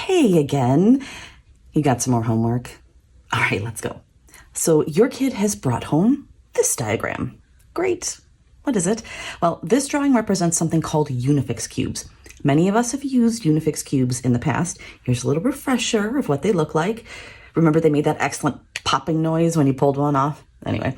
hey again. You got some more homework? All right, let's go. So your kid has brought home this diagram. Great. What is it? Well, this drawing represents something called Unifix Cubes. Many of us have used Unifix Cubes in the past. Here's a little refresher of what they look like. Remember they made that excellent popping noise when you pulled one off? Anyway,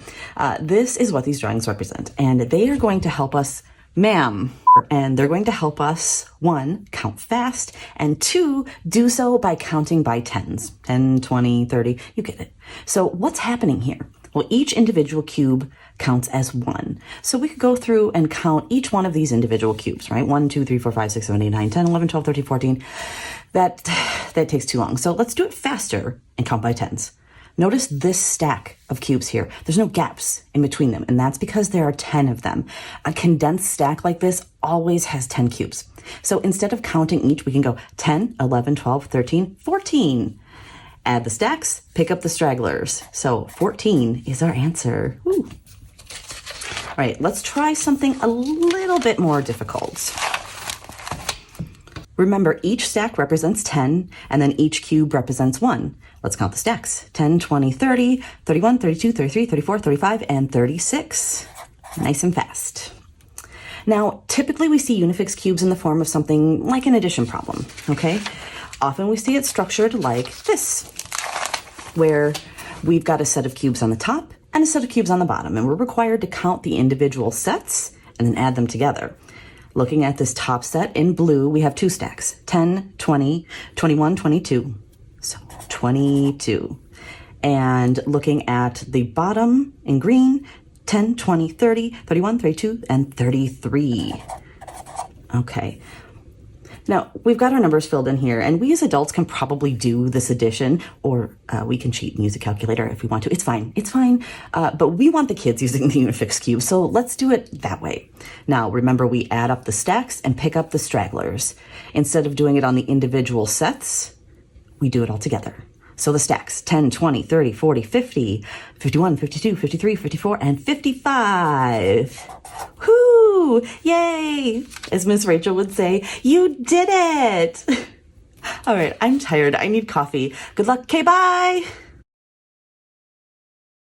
this is what these drawings represent. And they are going to help us, ma'am, and they're going to help us, 1, count fast, and 2, do so by counting by tens. 10, 20, 30, you get it. So what's happening here? Well, each individual cube counts as 1. So we could go through and count each one of these individual cubes, right? 1, 2, 3, 4, 5, 6, 7, 8, 9, 10, 11, 12, 13, 14. That takes too long. So let's do it faster and count by tens. Notice this stack of cubes here. There's no gaps in between them, and that's because there are 10 of them. A condensed stack like this always has 10 cubes. So instead of counting each, we can go 10, 11, 12, 13, 14. Add the stacks, pick up the stragglers. So 14 is our answer. Woo. All right, let's try something a little bit more difficult. Remember, each stack represents 10, and then each cube represents 1. Let's count the stacks. 10, 20, 30, 31, 32, 33, 34, 35, and 36. Nice and fast. Now, typically we see Unifix cubes in the form of something like an addition problem, okay? Often we see it structured like this, where we've got a set of cubes on the top and a set of cubes on the bottom, and we're required to count the individual sets and then add them together. Looking at this top set in blue, we have 2 stacks, 10, 20, 21, 22. So 22. And looking at the bottom in green, 10, 20, 30, 31, 32, and 33. Okay. Now, we've got our numbers filled in here, and we as adults can probably do this addition, or we can cheat and use a calculator if we want to. It's fine. It's fine. But we want the kids using the Unifix cube, so let's do it that way. Now, remember, we add up the stacks and pick up the stragglers. Instead of doing it on the individual sets, we do it all together. So the stacks, 10, 20, 30, 40, 50, 51, 52, 53, 54, and 55. Whoo! Yay! As Miss Rachel would say, you did it! All right, I'm tired. I need coffee. Good luck. Okay, bye!